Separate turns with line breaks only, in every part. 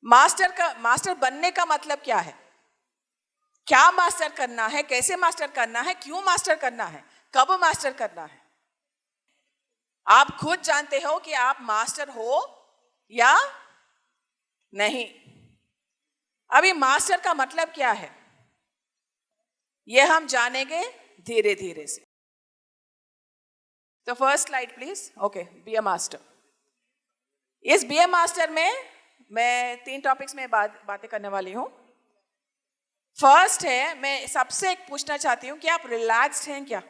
Master बनने का मतलब क्या है? क्या मास्टर करना है, कैसे मास्टर करना है, क्यों मास्टर करना है, कब मास्टर करना है? आप खुद जानते हो कि आप मास्टर हो या नहीं। अभी मास्टर का मतलब क्या है यह हम जानेंगे धीरे धीरे से। तो first slide please. Okay, be a master. इस बी ए मास्टर में मैं 3 टॉपिक्स में बातें करने वाली हूं। फर्स्ट है, मैं सबसे पूछना चाहती हूं कि आप रिलैक्स्ड हैं क्या?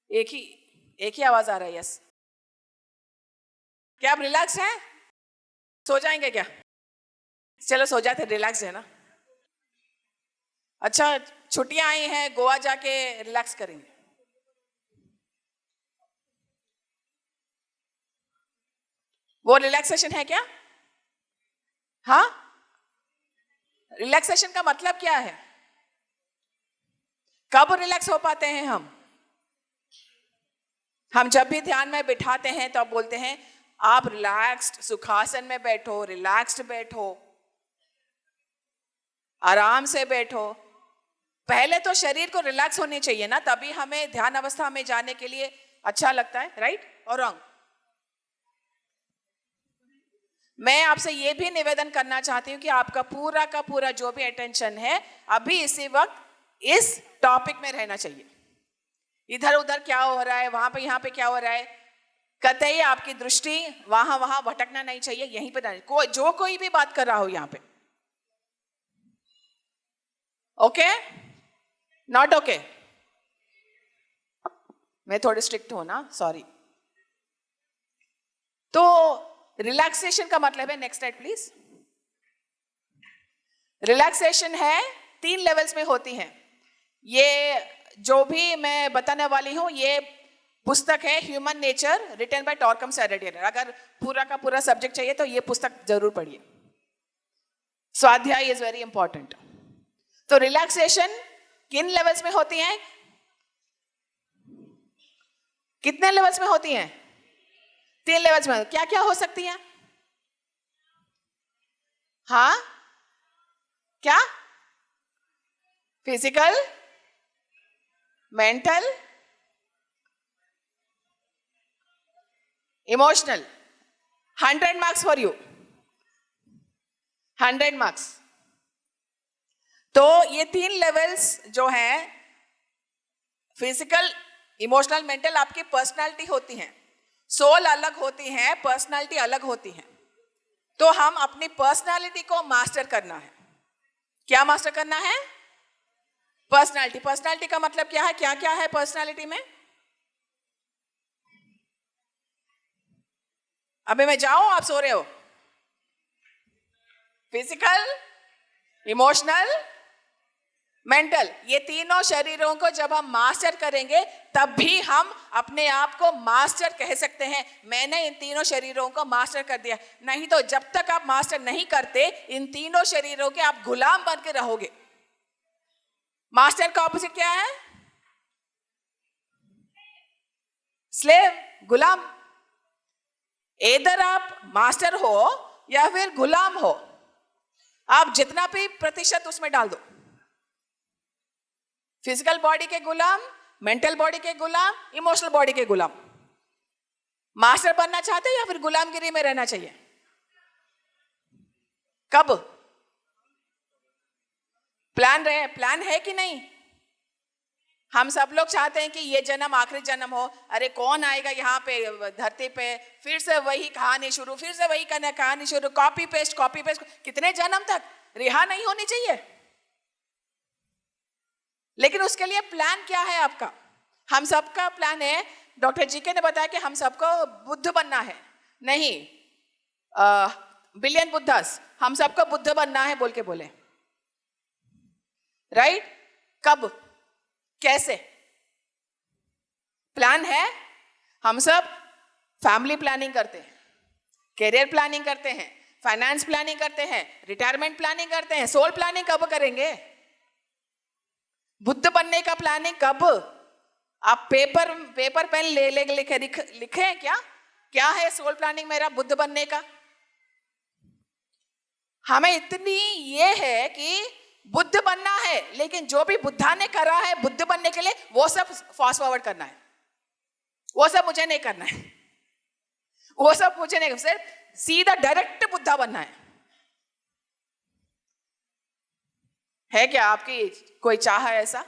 एक ही आवाज आ रहा है, यस। क्या आप रिलैक्स हैं? सो जाएंगे क्या? चलो सो जाते, रिलैक्स है ना। अच्छा, छुट्टियां आई हैं, गोवा जाके रिलैक्स करेंगे। वो रिलैक्सेशन है क्या? हाँ, रिलैक्सेशन का मतलब क्या है? कब रिलैक्स हो पाते हैं हम जब भी ध्यान में बिठाते हैं तो आप बोलते हैं आप रिलैक्स्ड सुखासन में बैठो, रिलैक्स्ड बैठो, आराम से बैठो। पहले तो शरीर को रिलैक्स होनी चाहिए ना, तभी हमें ध्यान अवस्था में जाने के लिए अच्छा लगता है, राइट और रॉन्ग? मैं आपसे यह भी निवेदन करना चाहती हूं कि आपका पूरा का पूरा जो भी अटेंशन है अभी इसी वक्त इस टॉपिक में रहना चाहिए। इधर उधर क्या हो रहा है, वहां पे यहाँ पे क्या हो रहा है, कतई आपकी दृष्टि वहां भटकना नहीं चाहिए, यहीं पे जो कोई भी बात कर रहा हो यहाँ पे। Okay, not okay? मैं थोड़ी स्ट्रिक्ट हूं ना, सॉरी। तो रिलैक्सेशन का मतलब है, नेक्स्ट स्लाइड प्लीज। रिलैक्सेशन है 3 लेवल्स में होती है। ये जो भी मैं बताने वाली हूं ये पुस्तक है ह्यूमन नेचर, रिटन बाय टॉर्कम सैरेडियर। अगर पूरा का पूरा सब्जेक्ट चाहिए तो ये पुस्तक जरूर पढ़िए। स्वाध्याय इज वेरी इंपॉर्टेंट। तो रिलैक्सेशन किन लेवल्स में होती है? कितने लेवल्स में होती हैं? 3 लेवल्स में। क्या क्या हो सकती हैं? हाँ, क्या? Physical, mental, emotional. 100 marks for you, 100 marks. तो ये 3 लेवल्स जो हैं, फिजिकल, इमोशनल, मेंटल, आपकी पर्सनालिटी होती हैं। सोल अलग होती है, पर्सनालिटी अलग होती है। तो हम अपनी पर्सनालिटी को मास्टर करना है। क्या मास्टर करना है? पर्सनालिटी। पर्सनालिटी का मतलब क्या है? क्या क्या है पर्सनालिटी में? अबे मैं जाऊं, आप सो रहे हो? फिजिकल, इमोशनल, मेंटल, ये तीनों शरीरों को जब हम मास्टर करेंगे तब भी हम अपने आप को मास्टर कह सकते हैं। मैंने इन तीनों शरीरों को मास्टर कर दिया। नहीं तो जब तक आप मास्टर नहीं करते इन तीनों शरीरों के, आप गुलाम बन के रहोगे। मास्टर का ऑपोजिट क्या है? स्लेव, गुलाम। इधर आप मास्टर हो या फिर गुलाम हो, आप जितना भी प्रतिशत उसमें डाल दो। फिजिकल बॉडी के गुलाम, मेंटल बॉडी के गुलाम, इमोशनल बॉडी के गुलाम। मास्टर बनना चाहते हो या फिर गुलामगिरी में रहना चाहिए? कब? प्लान है कि नहीं? हम सब लोग चाहते हैं कि ये जन्म आखिरी जन्म हो। अरे कौन आएगा यहाँ पे धरती पे, फिर से वही कहानी शुरू, फिर से वही कहानी शुरू, कॉपी पेस्ट कॉपी पेस्ट। कितने जन्म तक? रिहा नहीं होनी चाहिए। लेकिन उसके लिए प्लान क्या है आपका? हम सबका प्लान है, डॉक्टर जीके ने बताया कि हम सबको बुद्ध बनना है। नहीं, बिलियन बुद्धास, हम सबको बुद्ध बनना है बोल के बोले, राइट? कब, कैसे? प्लान है। हम सब फैमिली प्लानिंग करते हैं, कैरियर प्लानिंग करते हैं, फाइनेंस प्लानिंग करते हैं, रिटायरमेंट प्लानिंग करते हैं। सोल प्लानिंग कब करेंगे? बुद्ध बनने का प्लानिंग कब? आप पेपर पेन ले लिखे क्या? क्या है सोल प्लानिंग मेरा बुद्ध बनने का? हमें इतनी ये है कि बुद्ध बनना है, लेकिन जो भी बुद्धा ने करा है बुद्ध बनने के लिए वो सब फास्ट फॉरवर्ड करना है, वो सब मुझे नहीं करना है, वो सब मुझे नहीं, सिर्फ सीधा डायरेक्ट बुद्धा बनना है क्या आपकी कोई चाह है ऐसा?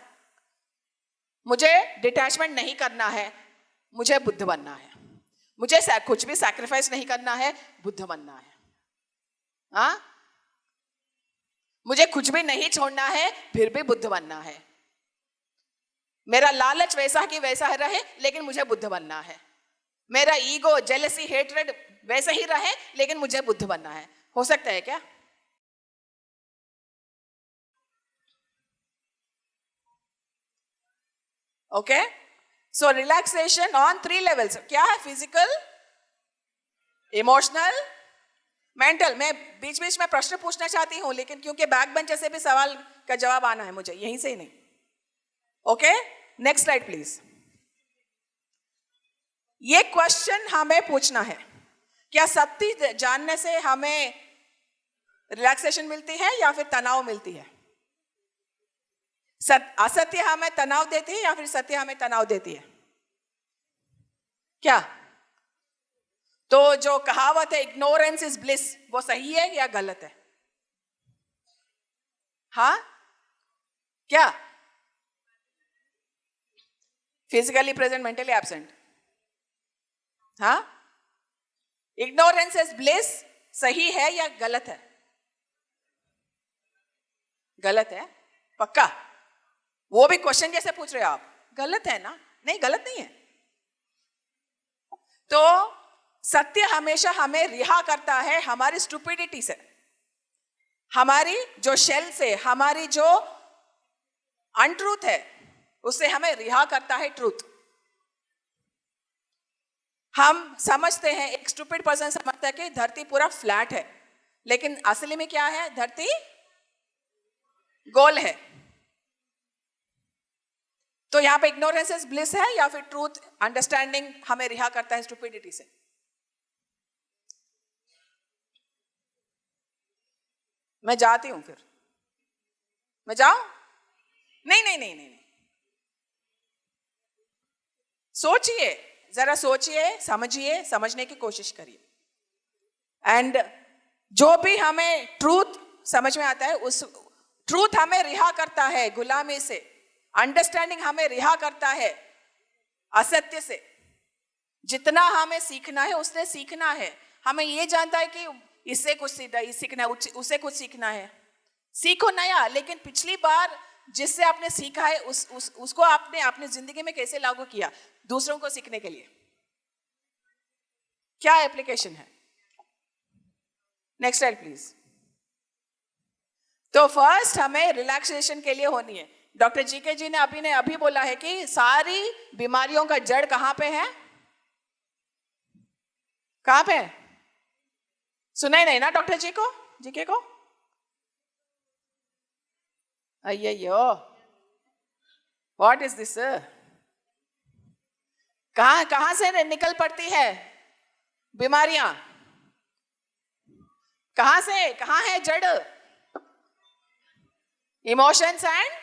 मुझे डिटैचमेंट नहीं करना है, मुझे बुद्ध बनना है, मुझे कुछ भी सैक्रिफाइस नहीं करना है, बुद्ध बनना है। हाँ, मुझे कुछ भी नहीं छोड़ना है, फिर भी बुद्ध बनना है। मेरा लालच वैसा कि वैसा रहे, लेकिन मुझे बुद्ध बनना है। मेरा ईगो, जेलसी, हेट्रेड वैसा ही रहे, लेकिन मुझे बुद्ध बनना है। हो सकता है क्या? Okay, so relaxation on 3 levels. क्या है? Physical, emotional, mental. मैं बीच बीच में प्रश्न पूछना चाहती हूं, लेकिन क्योंकि बैक बेंचर से भी सवाल का जवाब आना है मुझे, यहीं से ही नहीं। Okay, next slide please. ये क्वेश्चन हमें पूछना है, क्या सत्य जानने से हमें रिलैक्सेशन मिलती है या फिर तनाव मिलती है? असत्य हमें तनाव देती है या फिर सत्य हमें तनाव देती है? क्या? तो जो कहावत है इग्नोरेंस इज ब्लिस, वो सही है या गलत है? हाँ, क्या? Physically present, mentally absent. हाँ, इग्नोरेंस इज ब्लिस सही है या गलत है? गलत है पक्का? वो भी क्वेश्चन जैसे पूछ रहे हो आप, गलत है ना? नहीं, गलत नहीं है। तो सत्य हमेशा हमें रिहा करता है हमारी स्टुपिडिटी से, हमारी जो शेल से, हमारी जो अनट्रूथ है उससे हमें रिहा करता है ट्रूथ। हम समझते हैं, एक स्टुपिड पर्सन समझता है कि धरती पूरा फ्लैट है, लेकिन असली में क्या है? धरती गोल है। तो यहां पे इग्नोरेंस इज ब्लिस है या फिर ट्रूथ, अंडरस्टैंडिंग हमें रिहा करता है स्टुपिडिटी से? मैं जाती हूं, फिर मैं जाऊं? नहीं नहीं नहीं नहीं, नहीं। सोचिए, जरा सोचिए, समझिए, समझने की कोशिश करिए। एंड जो भी हमें ट्रूथ समझ में आता है, उस ट्रूथ हमें रिहा करता है गुलामी से, अंडरस्टैंडिंग हमें रिहा करता है असत्य से। जितना हमें सीखना है उसने सीखना है। हमें ये जानता है कि इससे कुछ सीखना है, उससे कुछ सीखना है। सीखो नया, लेकिन पिछली बार जिससे आपने सीखा है उसको आपने अपनी जिंदगी में कैसे लागू किया दूसरों को सीखने के लिए? क्या एप्लीकेशन है? Next slide please. तो फर्स्ट हमें रिलैक्सेशन के लिए होनी है। डॉक्टर जीके जी ने अभी बोला है कि सारी बीमारियों का जड़ कहां पे है? कहां पे है? सुना ही नहीं ना डॉक्टर जीके को? अय्यो, व्हाट इज दिस? कहां से निकल पड़ती है बीमारियां? कहां है जड़? इमोशंस एंड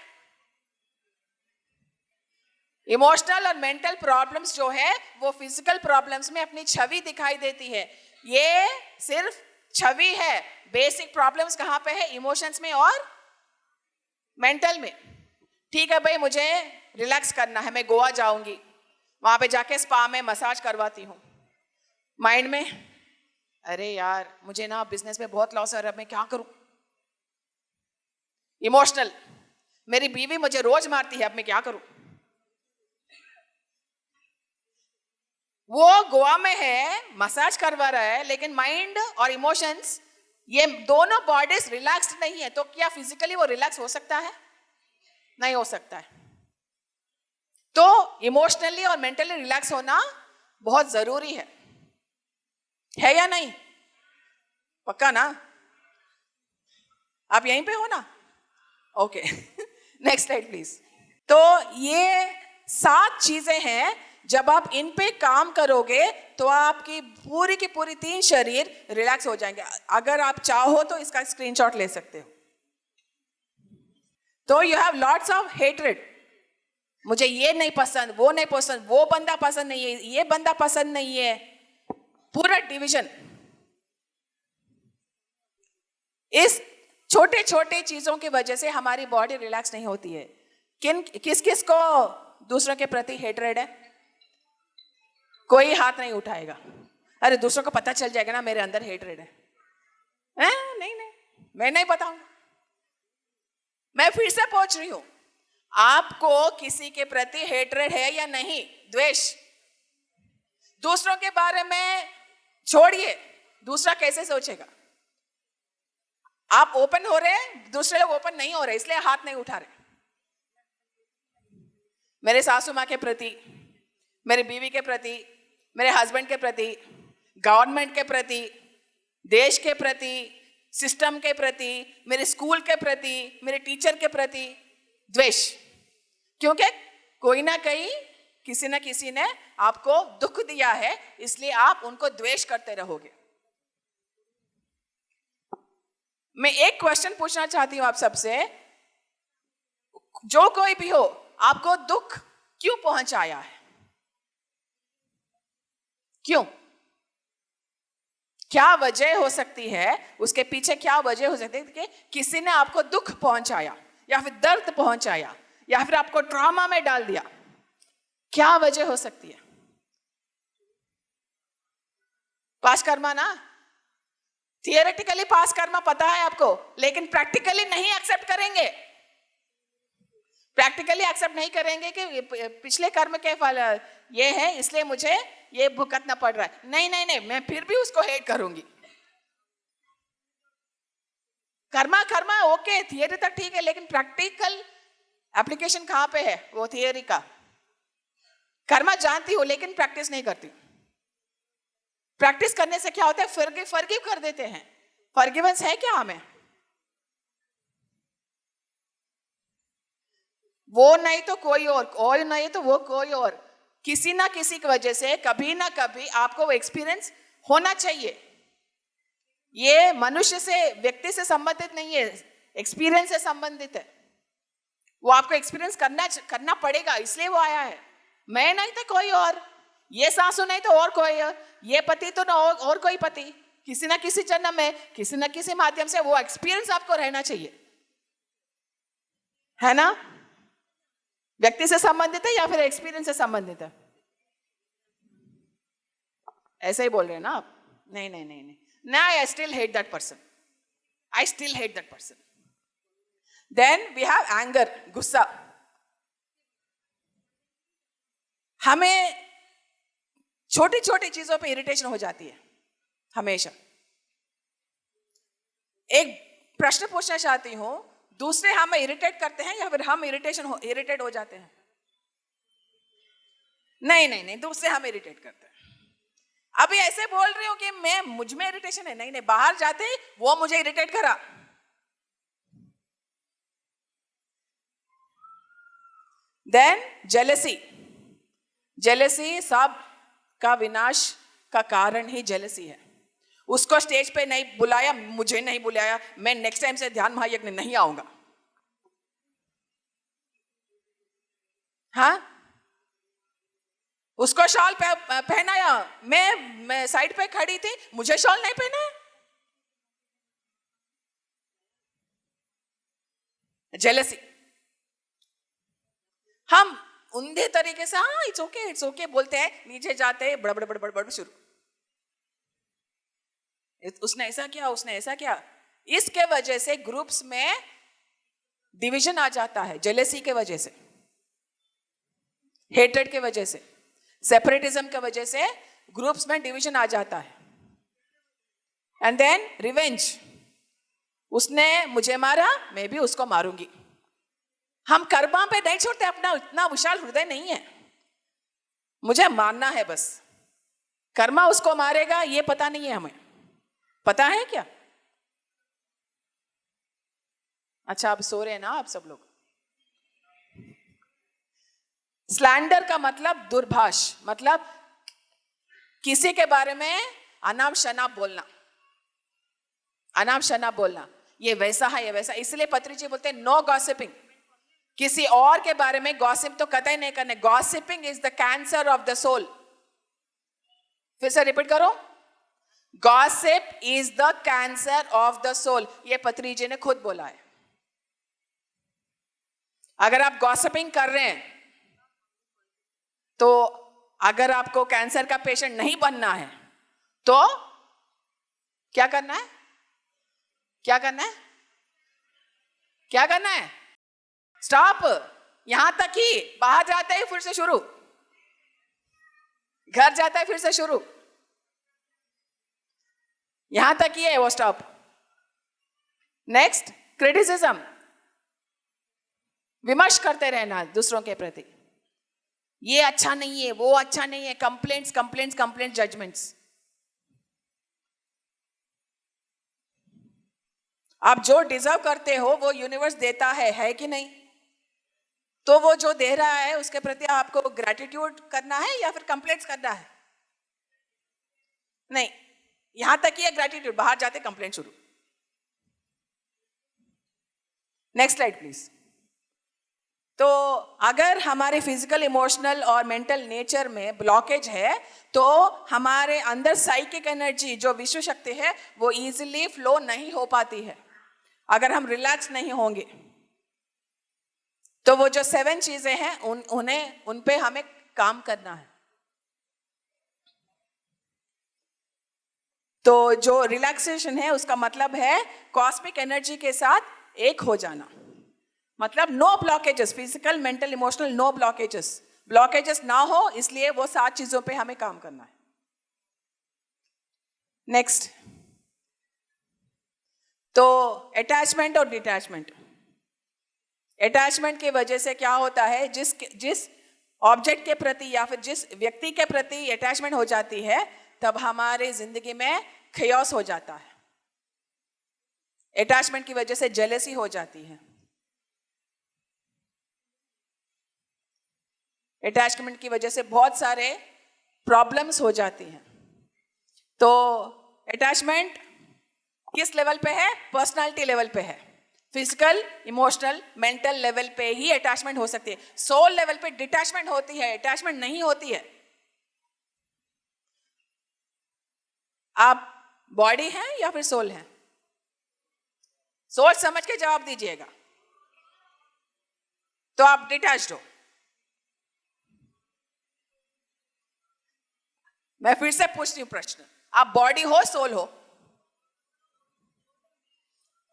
इमोशनल और मेंटल प्रॉब्लम्स जो है वो फिजिकल प्रॉब्लम्स में अपनी छवि दिखाई देती है। ये सिर्फ छवि है। बेसिक प्रॉब्लम्स कहां पे है? इमोशंस में और मेंटल में। ठीक है भाई, मुझे रिलैक्स करना है, मैं गोवा जाऊंगी, वहां पे जाके स्पा में मसाज करवाती हूँ। माइंड में, अरे यार मुझे ना बिजनेस में बहुत लॉस है, अब मैं क्या करूं? इमोशनल, मेरी बीवी मुझे रोज मारती है, अब मैं क्या करूं? वो गोवा में है, मसाज करवा रहा है, लेकिन माइंड और इमोशंस, ये दोनों बॉडीज रिलैक्स्ड नहीं है। तो क्या फिजिकली वो रिलैक्स हो सकता है? नहीं हो सकता है। तो इमोशनली और मेंटली रिलैक्स होना बहुत जरूरी है या नहीं? पक्का ना? आप यहीं पे हो ना? Okay, next slide please. तो ये 7 चीजें हैं जब आप इन पे काम करोगे तो आपकी पूरी की पूरी 3 शरीर रिलैक्स हो जाएंगे। अगर आप चाहो तो इसका स्क्रीनशॉट ले सकते हो। तो you have lots of hatred, मुझे ये नहीं पसंद, वो नहीं पसंद, वो बंदा पसंद नहीं है, ये बंदा पसंद नहीं है, पूरा डिवीजन। इस छोटे छोटे चीजों की वजह से हमारी बॉडी रिलैक्स नहीं होती है। किस किस को दूसरों के प्रति हेट्रेड है? कोई हाथ नहीं उठाएगा। अरे दूसरों को पता चल जाएगा ना मेरे अंदर हेट्रेड है। नहीं नहीं, मैं नहीं बताऊंगा। मैं फिर से पूछ रही हूं, आपको किसी के प्रति हेट्रेड है या नहीं? द्वेष। दूसरों के बारे में छोड़िए, दूसरा कैसे सोचेगा? आप ओपन हो रहे हैं, दूसरे लोग ओपन नहीं हो रहे, इसलिए हाथ नहीं उठा रहे। मेरे सासू माँ के प्रति, मेरी बीवी के प्रति, मेरे हस्बैंड के प्रति, गवर्नमेंट के प्रति, देश के प्रति, सिस्टम के प्रति, मेरे स्कूल के प्रति, मेरे टीचर के प्रति द्वेष। क्योंकि कोई ना कहीं किसी ना किसी ने आपको दुख दिया है, इसलिए आप उनको द्वेष करते रहोगे। मैं एक क्वेश्चन पूछना चाहती हूं आप सबसे, जो कोई भी हो, आपको दुख क्यों पहुंचाया है? क्यों? क्या वजह हो सकती है? उसके पीछे क्या वजह हो सकती है कि किसी ने आपको दुख पहुंचाया या फिर दर्द पहुंचाया या फिर आपको ट्रॉमा में डाल दिया? क्या वजह हो सकती है? पास कर्मा ना, थियोरेटिकली पास कर्मा पता है आपको, लेकिन प्रैक्टिकली नहीं एक्सेप्ट करेंगे। प्रैक्टिकली एक्सेप्ट नहीं करेंगे कि पिछले कर्म के फल ये है, इसलिए मुझे ये भुगतना पड़ रहा है। नहीं नहीं नहीं, मैं फिर भी उसको हेट करूंगी। कर्मा कर्मा ओके, थियरी तक ठीक है, लेकिन प्रैक्टिकल एप्लीकेशन कहां पे है? वो थियरी का कर्मा जानती हूं लेकिन प्रैक्टिस नहीं करती। प्रैक्टिस करने से क्या होता है? फॉरगिव कर देते हैं। फॉरगिवेंस है क्या हमें? वो नहीं तो कोई और नहीं तो वो कोई और, किसी ना किसी की वजह से कभी ना कभी आपको वो एक्सपीरियंस होना चाहिए। ये मनुष्य से, व्यक्ति से संबंधित नहीं है, एक्सपीरियंस से संबंधित है। वो आपको एक्सपीरियंस करना पड़ेगा, इसलिए वो आया है। मैं नहीं तो कोई और, ये सासू नहीं तो और कोई और, ये पति तो ना और कोई पति, किसी ना किसी जन्म में किसी ना किसी माध्यम से वो एक्सपीरियंस आपको रहना चाहिए, है ना? व्यक्ति से संबंधित है या फिर एक्सपीरियंस से संबंधित है? ऐसे ही बोल रहे हैं ना आप? नहीं नहीं नहीं नहीं, I still hate that person, I still hate that person. Then we have anger, गुस्सा। हमें छोटी छोटी चीजों पे इरिटेशन हो जाती है हमेशा। एक प्रश्न पूछना चाहती हूं, दूसरे हमें इरिटेट करते हैं या फिर हम इरिटेट हो जाते हैं? नहीं नहीं नहीं, दूसरे हमें इरिटेट करते हैं। अभी ऐसे बोल रही हूं कि मैं मुझ में इरिटेशन है? नहीं नहीं, बाहर जाते ही वो मुझे इरिटेट करा। Then jealousy. जेलेसी सब का विनाश का कारण ही जेलेसी है। उसको स्टेज पे नहीं बुलाया, मुझे नहीं बुलाया, मैं नेक्स्ट टाइम से ध्यान महायज्ञ नहीं आऊंगा। हाँ, उसको शॉल पहनाया, मैं साइड पे खड़ी थी, मुझे शॉल नहीं पहनाया। जेलेसी। हम उंधे तरीके से हाँ इट्स ओके बोलते हैं, नीचे जाते हैं बड़बड़ बड़बड़ बड़बड़ शुरू। उसने ऐसा किया, उसने ऐसा किया। इसके वजह से ग्रुप्स में डिवीजन आ जाता है, जेलेसी के वजह से, हेट्रेड के वजह से, सेपरेटिज्म के वजह से ग्रुप्स में डिवीजन आ जाता है। एंड देन रिवेंज, उसने मुझे मारा, मैं भी उसको मारूंगी। हम कर्मा पे नहीं छोड़ते, अपना इतना विशाल हृदय नहीं है, मुझे मानना है बस। कर्मा उसको मारेगा ये पता नहीं है हमें, पता है क्या? अच्छा, आप सो रहे हैं ना आप सब लोग? स्लैंडर का मतलब दुर्भाष, मतलब किसी के बारे में अनाप शनाप बोलना, अनाप शनाप बोलना, ये वैसा है, ये वैसा। इसलिए पत्री जी बोलते हैं नो गॉसिपिंग। किसी और के बारे में गॉसिप तो कतई नहीं करने। Gossiping is the cancer of the soul. फिर से रिपीट करो, gossip is the cancer of the soul. ये पत्री जी ने खुद बोला है। अगर आप गॉसिपिंग कर रहे हैं तो अगर आपको कैंसर का पेशेंट नहीं बनना है तो क्या करना है? क्या करना है? क्या करना है? स्टॉप। यहां तक ही, बाहर जाते ही फिर से शुरू, घर जाता है फिर से शुरू, यहां तक ही है वो स्टॉप। नेक्स्ट, क्रिटिसिज्म, विमर्श करते रहना दूसरों के प्रति, ये अच्छा नहीं है, वो अच्छा नहीं है, कंप्लेंट्स कंप्लेंट्स कंप्लेंट्स, जजमेंट्स। आप जो डिजर्व करते हो वो यूनिवर्स देता है कि नहीं? तो वो जो दे रहा है उसके प्रति आपको ग्रैटिट्यूड करना है या फिर कंप्लेंट्स करना है? नहीं, यहां तक ही है ग्रैटिट्यूड, बाहर जाते कंप्लेंट शुरू। Next slide please. तो अगर हमारे फिजिकल, इमोशनल और मेंटल नेचर में ब्लॉकेज है तो हमारे अंदर साइकिक एनर्जी जो विश्व शक्ति है वो इजीली फ्लो नहीं हो पाती है। अगर हम रिलैक्स नहीं होंगे तो वो जो 7 चीजें हैं उन पे हमें काम करना है। तो जो रिलैक्सेशन है उसका मतलब है कॉस्मिक एनर्जी के साथ एक हो जाना। मतलब no blockages, physical, mental, emotional, no blockages. Blockages ना हो इसलिए वो 7 चीजों पे हमें काम करना है। नेक्स्ट, तो अटैचमेंट और डिटैचमेंट। अटैचमेंट की वजह से क्या होता है, जिस ऑब्जेक्ट के प्रति या फिर जिस व्यक्ति के प्रति अटैचमेंट हो जाती है तब हमारे जिंदगी में खयास हो जाता है। अटैचमेंट की वजह से जेलसी हो जाती है। अटैचमेंट की वजह से बहुत सारे प्रॉब्लम्स हो जाती हैं। तो अटैचमेंट किस लेवल पे है? पर्सनालिटी लेवल पे है। फिजिकल, इमोशनल, मेंटल लेवल पे ही अटैचमेंट हो सकती है। सोल लेवल पे डिटैचमेंट होती है, अटैचमेंट नहीं होती है। आप बॉडी हैं या फिर सोल हैं? सोच समझ के जवाब दीजिएगा। तो आप डिटैच्ड हो। मैं फिर से पूछती हूँ प्रश्न, आप बॉडी हो, सोल हो?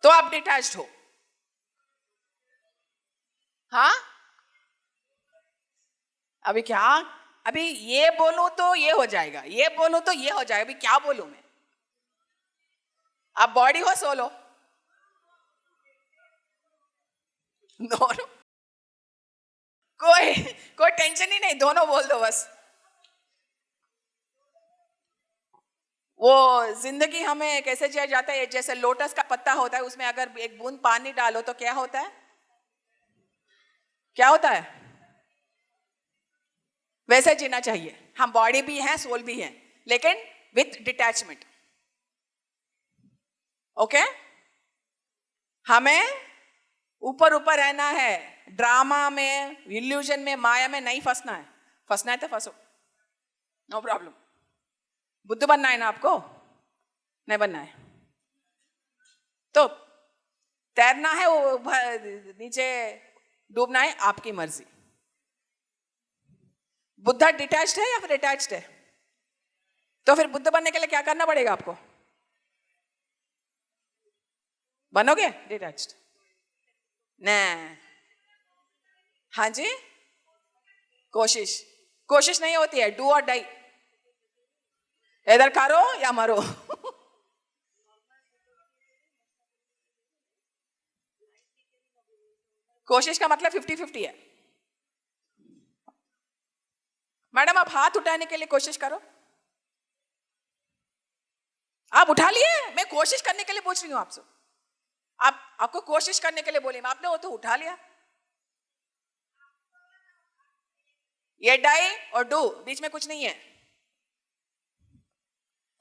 तो आप डिटैच्ड हो। हाँ, अभी क्या? अभी ये बोलूं तो ये हो जाएगा, ये बोलूं तो ये हो जाएगा, अभी क्या बोलूं मैं? आप बॉडी हो, सोल हो? दोनों? कोई टेंशन ही नहीं, दोनों बोल दो बस। वो जिंदगी हमें कैसे जिया जाता है, जैसे लोटस का पत्ता होता है, उसमें अगर एक बूंद पानी डालो तो क्या होता है? क्या होता है? वैसे जीना चाहिए। हम बॉडी भी हैं, सोल भी हैं, लेकिन विथ डिटैचमेंट। ओके? हमें ऊपर ऊपर रहना है, ड्रामा में, इल्यूजन में, माया में नहीं फंसना है। फंसना है तो फंसो, नो प्रॉब्लम। बुद्ध बनना है ना आपको? नहीं बनना है तो तैरना है, वो नीचे डूबना है, आपकी मर्जी। बुद्धा डिटैच्ड है या फिर अटैच्ड है? तो फिर बुद्ध बनने के लिए क्या करना पड़ेगा आपको? बनोगे डिटैच्ड? नहीं। हाँ जी, कोशिश नहीं होती है, डू और डाई। इधर करो या मरो। कोशिश का मतलब 50-50 है। मैडम आप हाथ उठाने के लिए कोशिश करो। आप उठा लिए? मैं कोशिश करने के लिए पूछ रही हूं आपसे। आपको कोशिश करने के लिए बोली, आपने वो तो उठा लिया। ये डाई और डू, बीच में कुछ नहीं है.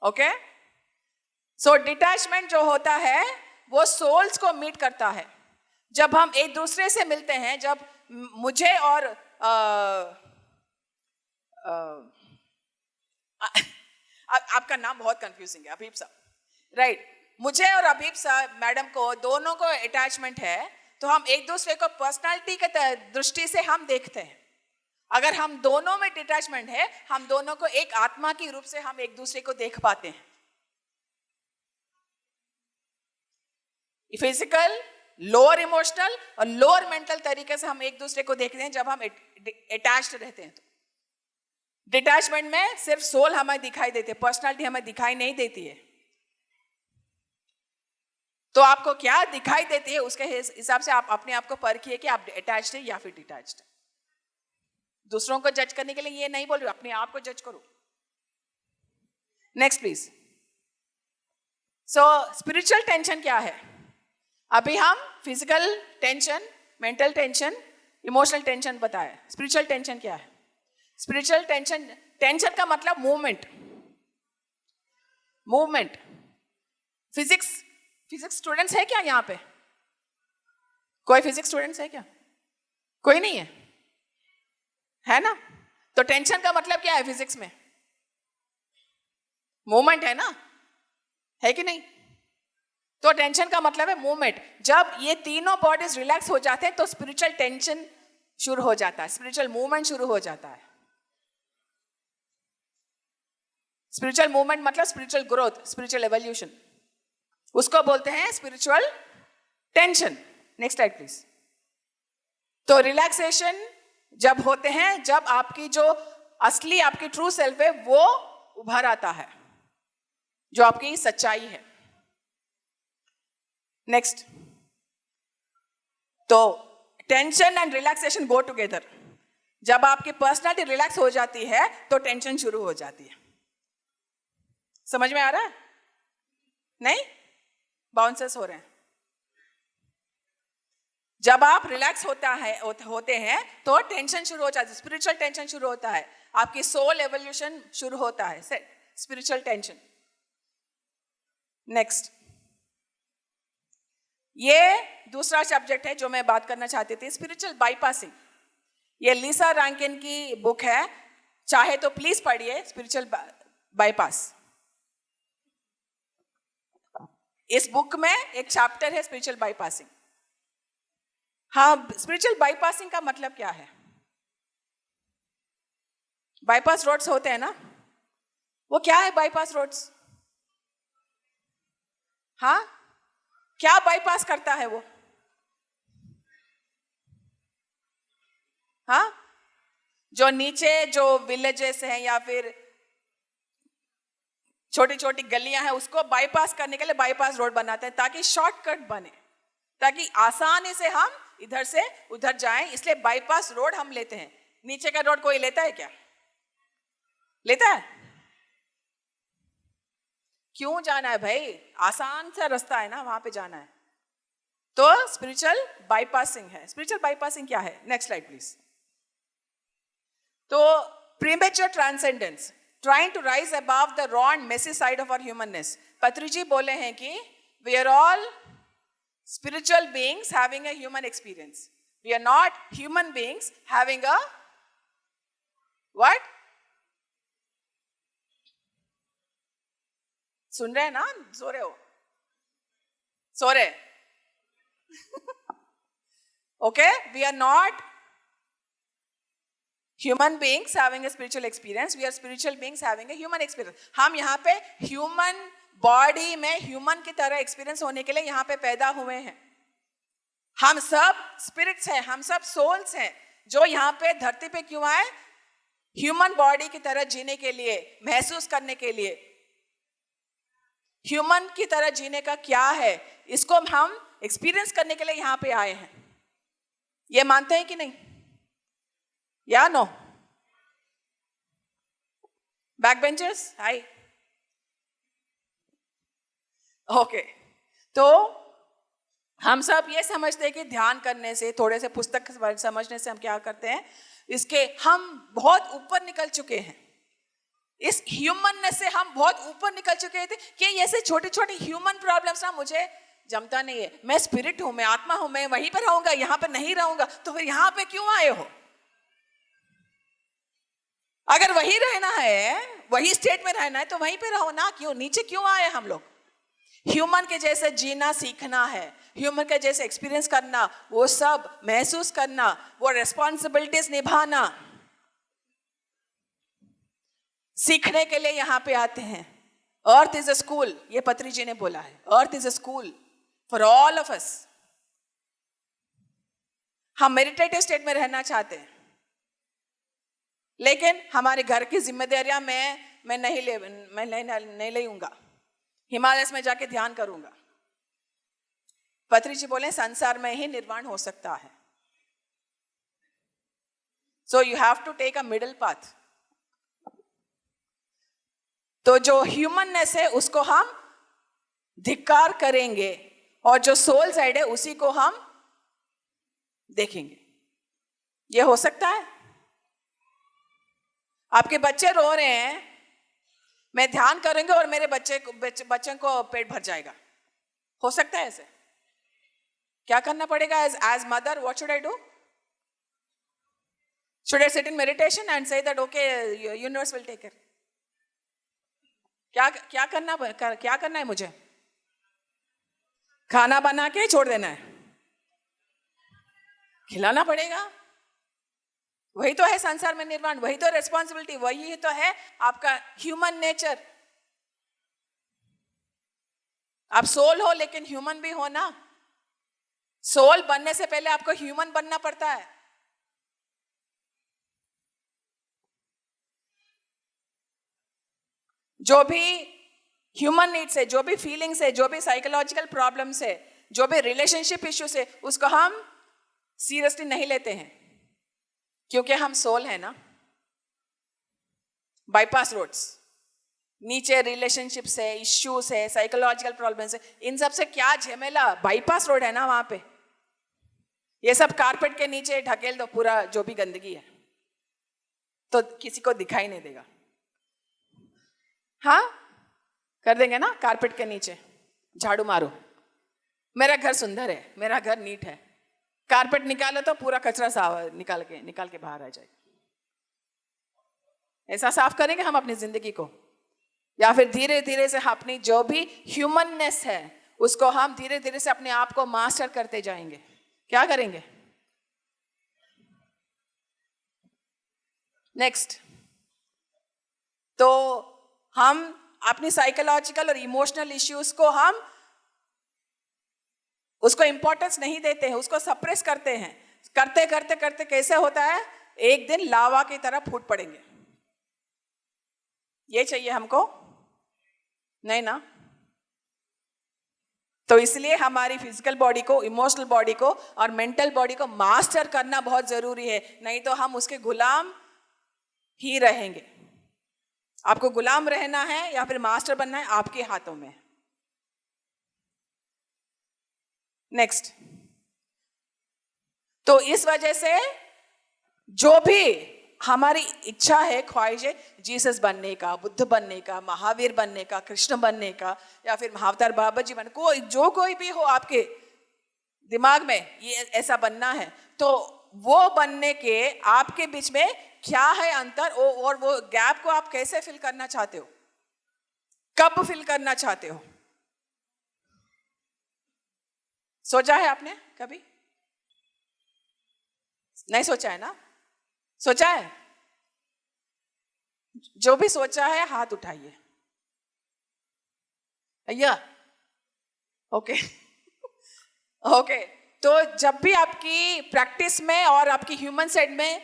ओके. सो डिटैचमेंट जो होता है वो सोल्स को मीट करता है. जब हम एक दूसरे से मिलते हैं, जब मुझे और आपका नाम बहुत कंफ्यूजिंग है, अभीप साहब, राइट. मुझे और अभीप साहब मैडम को दोनों को अटैचमेंट है, तो हम एक दूसरे को पर्सनालिटी के दृष्टि से हम देखते हैं. अगर हम दोनों में डिटैचमेंट है, हम दोनों को एक आत्मा के रूप से हम एक दूसरे को देख पाते हैं. फिजिकल, लोअर इमोशनल और लोअर मेंटल तरीके से हम एक दूसरे को देखते हैं जब हम अटैच्ड रहते हैं. तो डिटैचमेंट में सिर्फ सोल हमें दिखाई देती है, पर्सनालिटी हमें दिखाई नहीं देती है. तो आपको क्या दिखाई देती है उसके हिसाब से आप अपने आप को परखिए कि आप अटैच्ड है या फिर डिटैच्ड है. दूसरों को जज करने के लिए ये नहीं बोल रही, अपने आप को जज करो. Next please. So spiritual tension क्या है? अभी हम physical tension, mental tension, emotional tension बताए. स्पिरिचुअल टेंशन क्या है? स्पिरिचुअल टेंशन, टेंशन का मतलब मूवमेंट. मूवमेंट. फिजिक्स स्टूडेंट्स है क्या यहाँ पे? कोई फिजिक्स स्टूडेंट्स है क्या? कोई नहीं है ना? तो टेंशन का मतलब क्या है फिजिक्स में? मूवमेंट है ना, है कि नहीं? तो टेंशन का मतलब है मूवमेंट. जब ये तीनों बॉडीज रिलैक्स हो जाते हैं तो स्पिरिचुअल टेंशन शुरू हो जाता है, स्पिरिचुअल मूवमेंट शुरू हो जाता है. स्पिरिचुअल मूवमेंट मतलब स्पिरिचुअल ग्रोथ, स्पिरिचुअल एवोल्यूशन, उसको बोलते हैं spiritual tension. Next slide please. तो रिलैक्सेशन जब होते हैं, जब आपकी जो असली आपकी ट्रू सेल्फ है वो उभर आता है, जो आपकी सच्चाई है. नेक्स्ट. तो tension and relaxation go together. जब आपकी पर्सनालिटी रिलैक्स हो जाती है तो टेंशन शुरू हो जाती है. समझ में आ रहा है? नहीं? बाउंसर्स हो रहे हैं. जब आप रिलैक्स होते हैं तो टेंशन शुरू हो जाती है, स्पिरिचुअल टेंशन शुरू होता है, आपकी सोल एवोल्यूशन शुरू होता है, स्पिरिचुअल टेंशन. नेक्स्ट. ये दूसरा सब्जेक्ट है जो मैं बात करना चाहती थी, स्पिरिचुअल बाईपासिंग. ये लिसा रैंकिन की बुक है, चाहे तो प्लीज पढ़िए. स्पिरिचुअल बाईपास, इस बुक में एक चैप्टर है स्पिरिचुअल बाईपासिंग. हाँ, स्पिरिचुअल बाईपासिंग का मतलब क्या है? बाईपास रोड्स होते हैं ना, वो क्या है बाईपास रोड्स? हाँ, क्या बाईपास करता है वो? हाँ, जो नीचे जो विलेजेस हैं या फिर छोटी छोटी गलियां हैं उसको बाईपास करने के लिए बाईपास रोड बनाते हैं, ताकि शॉर्टकट बने, ताकि आसानी से हम इधर से उधर जाएं. इसलिए बाईपास रोड हम लेते हैं. नीचे का रोड कोई लेता है क्या? लेता है? क्यों जाना है भाई? आसान सा रास्ता है ना, वहां पे जाना है. तो स्पिरिचुअल बाईपासिंग है. स्पिरिचुअल बाईपासिंग क्या है? Next slide please. तो premature transcendence, trying to rise above the raw and messy side of our humanness. पत्री जी बोले हैं कि we are all spiritual beings having a human experience. We are not human beings having a what? सुन रहे हैं ना? सो रहे हो? सो रहे? Okay, we are not human beings having a spiritual experience. We are spiritual beings having a human experience. हम यहाँ पे human body में human की तरह experience होने के लिए यहाँ पे पैदा हुए हैं. हम सब spirits हैं, हम सब souls हैं, जो यहाँ पे धरती पे क्यों आए? human body की तरह जीने के लिए, महसूस करने के लिए. human की तरह जीने का क्या है, इसको हम experience करने के लिए यहाँ पे आए हैं. ये मानते हैं कि नहीं? या नो? बैकबेंचर्स, हाय. ओके. तो हम सब ये समझते हैं कि ध्यान करने से, थोड़े से पुस्तक समझने से हम क्या करते हैं, इसके हम बहुत ऊपर निकल चुके हैं, इस ह्यूमननेस से हम बहुत ऊपर निकल चुके थे कि ऐसे छोटे छोटे ह्यूमन प्रॉब्लम्स ना मुझे जमता नहीं है, मैं स्पिरिट हूं, मैं आत्मा हूं, मैं वहीं पर रहूंगा, यहां पर नहीं रहूंगा, तो फिर यहां पे क्यों आए हो? अगर वही रहना है, वही स्टेट में रहना है, तो वहीं पे रहो ना, क्यों नीचे क्यों आए हम लोग? ह्यूमन के जैसे जीना सीखना है, ह्यूमन के जैसे एक्सपीरियंस करना, वो सब महसूस करना, वो रेस्पॉन्सिबिलिटीज निभाना, सीखने के लिए यहां पे आते हैं। अर्थ इज अ स्कूल, ये पत्री जी ने बोला है, earth is a school for all of us. हम मेडिटेटिव स्टेट में रहना चाहते हैं, लेकिन हमारे घर की जिम्मेदारियां मैं नहीं लूंगा, हिमालय में जाके ध्यान करूंगा। पत्री जी बोले संसार में ही निर्वाण हो सकता है, so you have to take a middle path. तो जो ह्यूमननेस है उसको हम धिक्कार करेंगे, और जो सोल साइड है उसी को हम देखेंगे। ये हो सकता है? आपके बच्चे रो रहे हैं, मैं ध्यान करेंगे और मेरे बच्चे को पेट भर जाएगा, हो सकता है ऐसे? क्या करना पड़ेगा as mother? What should I do? Should I sit in meditation and say that okay universe will take care? क्या करना है मुझे? खाना बना के छोड़ देना है? खिलाना पड़ेगा। वही तो है संसार में निर्वाण, वही तो रेस्पॉन्सिबिलिटी, वही तो है आपका ह्यूमन नेचर। आप सोल हो लेकिन ह्यूमन भी हो ना। सोल बनने से पहले आपको ह्यूमन बनना पड़ता है। जो भी ह्यूमन नीड्स है, जो भी फीलिंग्स है, जो भी साइकोलॉजिकल प्रॉब्लम्स है, जो भी रिलेशनशिप इश्यूज है, उसको हम सीरियसली नहीं लेते हैं, क्योंकि हम सोल है ना। बाईपास रोड्स, नीचे रिलेशनशिप से, इश्यूज है, साइकोलॉजिकल प्रॉब्लम्स है, इन सब से क्या झमेला? बाईपास रोड है ना वहां पे। ये सब कारपेट के नीचे ढकेल दो, पूरा जो भी गंदगी है, तो किसी को दिखाई नहीं देगा। हाँ, कर देंगे ना, कारपेट के नीचे झाड़ू मारो, मेरा घर सुंदर है, मेरा घर नीट है। कारपेट निकालो तो पूरा कचरा साफ निकाल के बाहर आ जाएगा। ऐसा साफ करेंगे हम अपनी जिंदगी को, या फिर धीरे धीरे से अपनी जो भी ह्यूमननेस है उसको हम धीरे धीरे से अपने आप को मास्टर करते जाएंगे? क्या करेंगे? नेक्स्ट, तो हम अपनी साइकोलॉजिकल और इमोशनल इश्यूज को हम उसको इंपॉर्टेंस नहीं देते हैं, उसको सप्रेस करते हैं। करते करते करते कैसे होता है, एक दिन लावा की तरह फूट पड़ेंगे। ये चाहिए हमको? नहीं ना। तो इसलिए हमारी फिजिकल बॉडी को, इमोशनल बॉडी को और मेंटल बॉडी को मास्टर करना बहुत जरूरी है, नहीं तो हम उसके गुलाम ही रहेंगे। आपको गुलाम रहना है या फिर मास्टर बनना है, आपके हाथों में। नेक्स्ट, तो इस वजह से जो भी हमारी इच्छा है, ख्वाहिश है, जीसस बनने का, बुद्ध बनने का, महावीर बनने का, कृष्ण बनने का, या फिर महावतार बाबा जी बनने, कोई भी हो आपके दिमाग में ये ऐसा बनना है, तो वो बनने के आपके बीच में क्या है अंतर, और वो गैप को आप कैसे फिल करना चाहते हो, कब फिल करना चाहते हो? सोचा है आपने कभी? नहीं सोचा है ना? सोचा है? जो भी सोचा है हाथ उठाइए। भैया ओके ओके। तो जब भी आपकी प्रैक्टिस में और आपकी ह्यूमन साइड में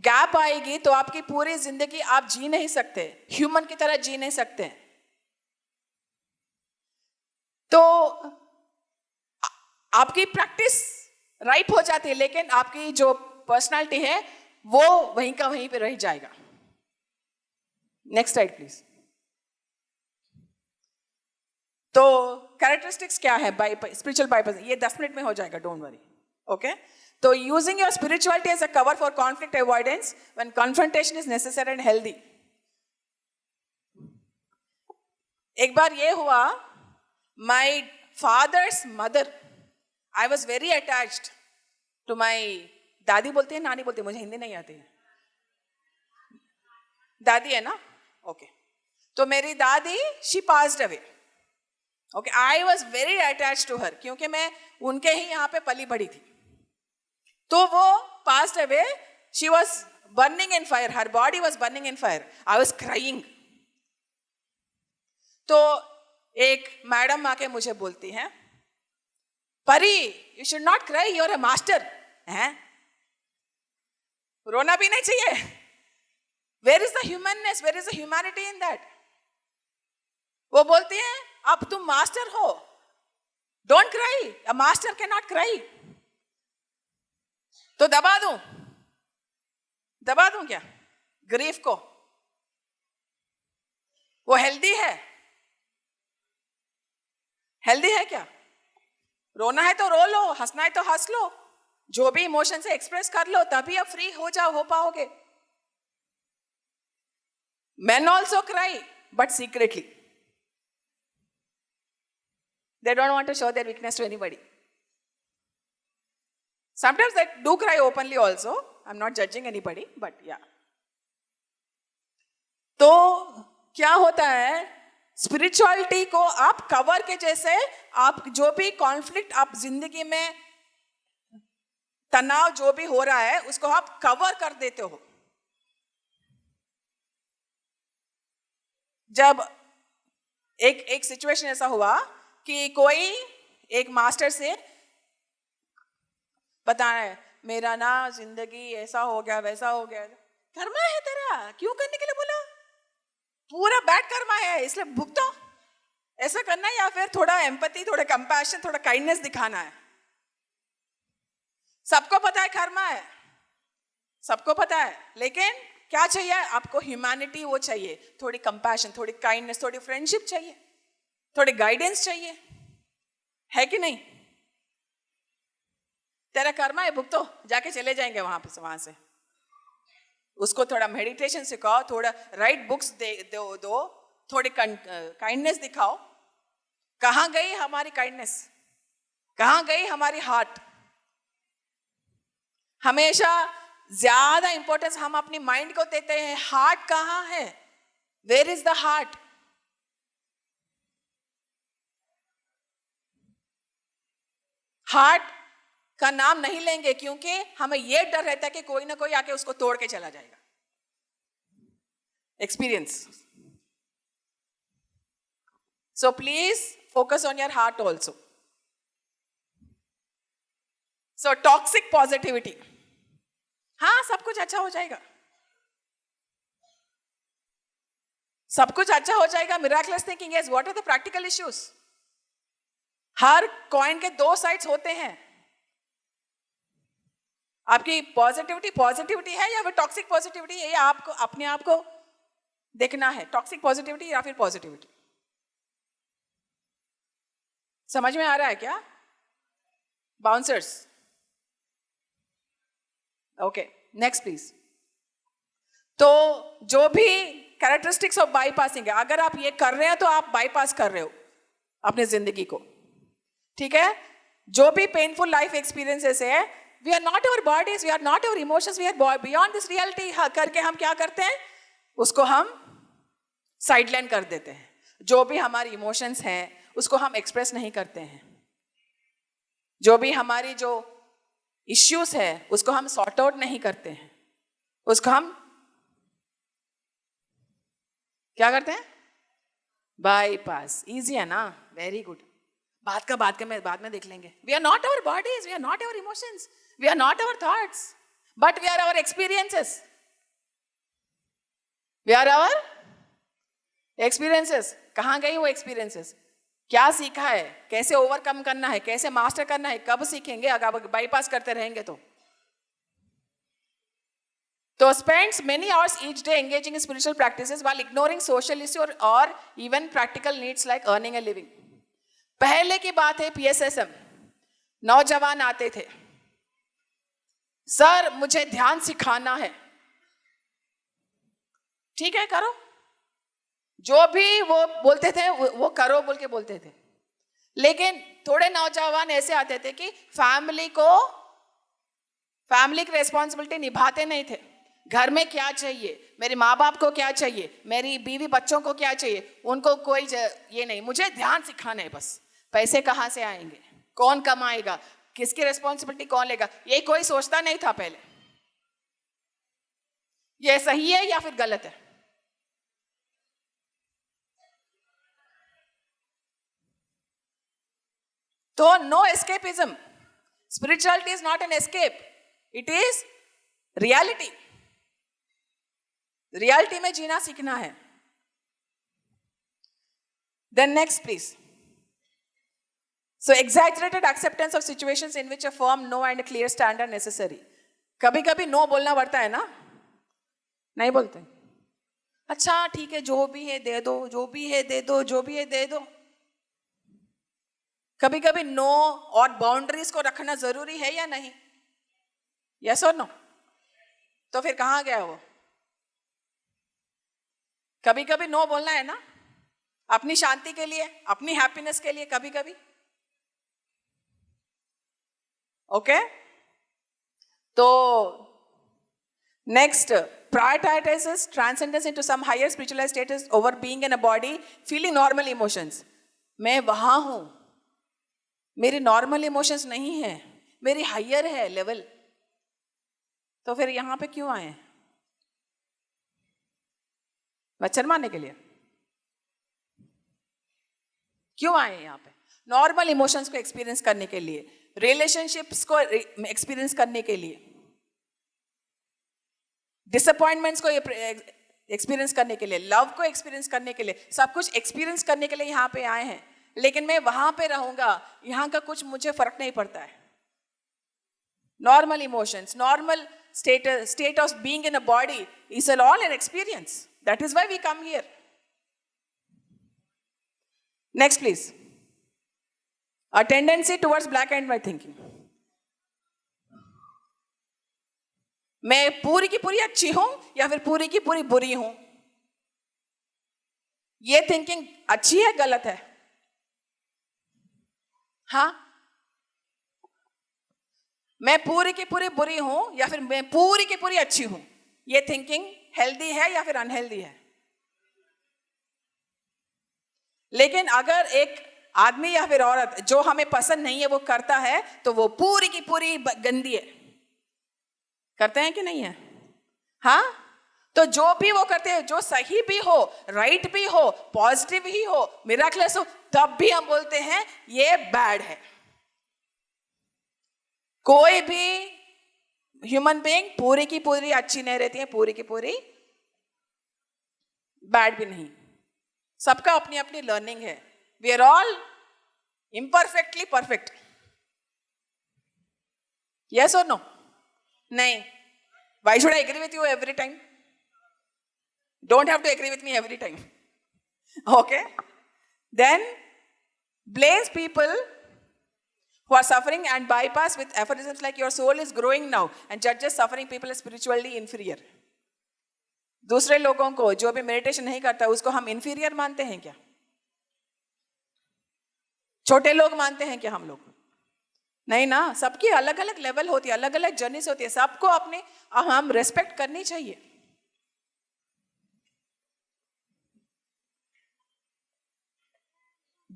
गैप आएगी, तो आपकी पूरी जिंदगी आप जी नहीं सकते, ह्यूमन की तरह जी नहीं सकते। तो आपकी प्रैक्टिस राइट हो जाती है, लेकिन आपकी जो पर्सनालिटी है वो वहीं का वहीं पे रह जाएगा। Next slide please. तो कैरेक्टरिस्टिक्स क्या है स्पिरिचुअल बाईपास, ये 10 मिनट में हो जाएगा, डोंट वरी. ओके, तो using your spirituality as a cover for conflict avoidance when confrontation is necessary and healthy. एक बार ये हुआ, my father's mother, I was very attached to my, दादी बोलती है नानी बोलती है, मुझे हिंदी नहीं आती है, दादी है ना, ओके. तो मेरी दादी, she passed away. Okay, I was very attached to her, क्योंकि मैं उनके ही यहाँ पे पली बढ़ी थी. तो वो passed away, she was burning in fire, her body was burning in fire, I was crying. तो एक मैडम आके मुझे बोलती हैं, Pari you should not cry, you are a master. हैं, रोना भी नहीं चाहिए. Where is the humanness, where is the humanity in that. वो बोलती हैं, अब तुम मास्टर हो, don't cry, a master cannot cry. तो दबा दूं क्या ग्रीफ को? वो हेल्दी है? हेल्दी है क्या? रोना है तो रो लो, हंसना है तो हंस लो, जो भी इमोशन से एक्सप्रेस कर लो, तभी आप फ्री हो पाओगे. Men also cry, but secretly. They don't want to show their weakness to anybody. Sometimes they do cry openly also. I'm not judging anybody, but yeah. तो क्या होता है, स्पिरिचुअलिटी को आप कवर के जैसे, आप जो भी कॉन्फ्लिक्ट आप जिंदगी में, तनाव जो भी हो रहा है, उसको आप कवर कर देते हो. जब एक सिचुएशन ऐसा हुआ कि कोई एक मास्टर से बता रहा है, मेरा ना जिंदगी ऐसा हो गया वैसा हो गया. कर्मा है तेरा, क्यों करने के लिए बोला? पूरा बैड कर्मा है, इसलिए भुगतो. ऐसा करना है, या फिर थोड़ा एम्पैथी, थोड़ा कंपैशन, थोड़ा काइंडनेस दिखाना है. सबको पता है कर्मा है, सबको पता है, लेकिन क्या चाहिए आपको? ह्यूमैनिटी वो चाहिए, थोड़ी कंपैशन, थोड़ी काइंडनेस, थोड़ी फ्रेंडशिप चाहिए, थोड़ी गाइडेंस चाहिए, है कि नहीं? तेरा कर्मा है, भुगतो, जाके चले जाएंगे वहां से. उसको थोड़ा मेडिटेशन सिखाओ, थोड़ा राइट बुक्स दो, थोड़ी काइंडनेस दिखाओ. कहाँ गई हमारी काइंडनेस? कहाँ गई हमारी हार्ट? हमेशा ज्यादा इंपॉर्टेंस हम अपनी माइंड को देते हैं. हार्ट कहाँ है? Where is the heart? Heart का नाम नहीं लेंगे, क्योंकि हमें यह डर रहता है कि कोई ना कोई आके उसको तोड़ के चला जाएगा. Experience. So please focus on your heart also. So toxic positivity, हाँ सब कुछ अच्छा हो जाएगा, सब कुछ अच्छा हो जाएगा. Miraculous thinking is, what are the practical issues? हर कॉइन के दो साइड्स होते हैं. आपकी पॉजिटिविटी है या फिर टॉक्सिक पॉजिटिविटी है, ये आपको अपने आप को देखना है. टॉक्सिक पॉजिटिविटी या फिर पॉजिटिविटी. समझ में आ रहा है क्या? बाउंसर्स. Okay, next please. तो जो भी कैरेक्टरिस्टिक्स ऑफ बाईपासिंग है, अगर आप ये कर रहे हैं तो आप बाईपास कर रहे हो अपने जिंदगी को. ठीक है? जो भी पेनफुल लाइफ एक्सपीरियंसेस है, we are not our bodies, we are not our emotions, we are beyond this reality करके हम क्या करते हैं? उसको हम साइडलाइन कर देते हैं. जो भी हमारी इमोशंस हैं उसको हम एक्सप्रेस नहीं करते हैं. जो भी हमारी जो इश्यूज है उसको हम सॉर्ट आउट नहीं करते हैं. उसको हम क्या करते हैं? बाईपास. इजी है ना? Very good. बाद में देख लेंगे. We are not our bodies, we are not our emotions, we are not our thoughts, but we are our experiences. We are our experiences. कहाँ गई वो एक्सपीरियंसेस? क्या सीखा है? कैसे ओवरकम करना है? कैसे मास्टर करना है? कब सीखेंगे? अगर बाईपास करते रहेंगे तो. spends many hours each day engaging in spiritual practices while ignoring social issues or even practical needs like earning a living. पहले की बात है, PSSM नौजवान आते थे, सर मुझे ध्यान सिखाना है। ठीक है, करो, जो भी वो बोलते थे वो करो बोल के बोलते थे। लेकिन थोड़े नौजवान ऐसे आते थे कि फैमिली की रिस्पॉन्सिबिलिटी निभाते नहीं थे। घर में क्या चाहिए, मेरे माँ बाप को क्या चाहिए, मेरी बीवी बच्चों को क्या चाहिए, उनको कोई ये नहीं, मुझे ध्यान सिखाना है बस। पैसे कहाँ से आएंगे, कौन कमाएगा, किसकी रिस्पॉन्सिबिलिटी कौन लेगा, ये कोई सोचता नहीं था पहले। ये सही है या फिर गलत है? तो no escapism, spirituality is not an escape, it is reality. Reality में जीना सीखना है। Then next please. So exaggerated acceptance of situations in which a firm no and a clear stand are necessary. कभी कभी नो बोलना पड़ता है ना, नहीं बोलते, अच्छा ठीक है जो भी है दे दो, जो भी है दे दो, जो भी है दे दो। कभी कभी नो और बाउंड्रीज को रखना जरूरी है या नहीं? यस और नो? तो फिर कहाँ गया वो? कभी कभी नो बोलना है ना, अपनी शांति के लिए, अपनी हैप्पीनेस के लिए, कभी कभी। ओके, तो next, prioritizes transcendence into some higher spiritualized status over being in a body feeling normal emotions. मैं वहां हूं, मेरी नॉर्मल इमोशंस नहीं है, मेरी हायर है लेवल, तो फिर यहां पे क्यों आए? मच्छर मारने के लिए क्यों आए यहां पे? नॉर्मल इमोशंस को एक्सपीरियंस करने के लिए, रिलेशनशिप्स को एक्सपीरियंस करने के लिए, डिसअपॉइंटमेंट्स को एक्सपीरियंस करने के लिए, लव को एक्सपीरियंस करने के लिए, सब कुछ एक्सपीरियंस करने के लिए यहाँ पे आए हैं। लेकिन मैं वहां पे रहूंगा, यहाँ का कुछ मुझे फर्क नहीं पड़ता है। Normal emotions, normal state of being in a body is all an experience. That is why we come here. Next please. A tendency towards black and white thinking. मैं पूरी की पूरी अच्छी हूं या फिर पूरी की पूरी बुरी हूं? ये थिंकिंग अच्छी है, गलत है? हाँ, मैं पूरी की पूरी बुरी हूं या फिर मैं पूरी की पूरी अच्छी हूं, ये थिंकिंग हेल्दी है या फिर अनहेल्दी है? लेकिन अगर एक आदमी या फिर औरत जो हमें पसंद नहीं है वो करता है, तो वो पूरी की पूरी गंदी है। करते हैं कि नहीं है? हाँ, तो जो भी वो करते हैं, जो सही भी हो, राइट भी हो, पॉजिटिव ही हो, मिराक्युलस हो, तब भी हम बोलते हैं ये बैड है। कोई भी ह्यूमन बीइंग पूरी की पूरी अच्छी नहीं रहती है, पूरी की पूरी बैड भी नहीं। सबका अपनी अपनी लर्निंग है। We are all imperfectly perfect. Yes or no? नहीं. Why should I agree with you every time? Don't have to agree with me every time. Okay? Then blames people who are suffering and bypass with aphorisms like your soul is growing now and judges suffering people as spiritually inferior. दूसरे लोगों को जो भी meditation नहीं करता उसको हम inferior मानते हैं क्या? छोटे लोग मानते हैं क्या हम लोग? नहीं ना, सबकी अलग अलग लेवल होती है, अलग अलग जर्नीज होती है, सबको अपने हम रेस्पेक्ट करनी चाहिए।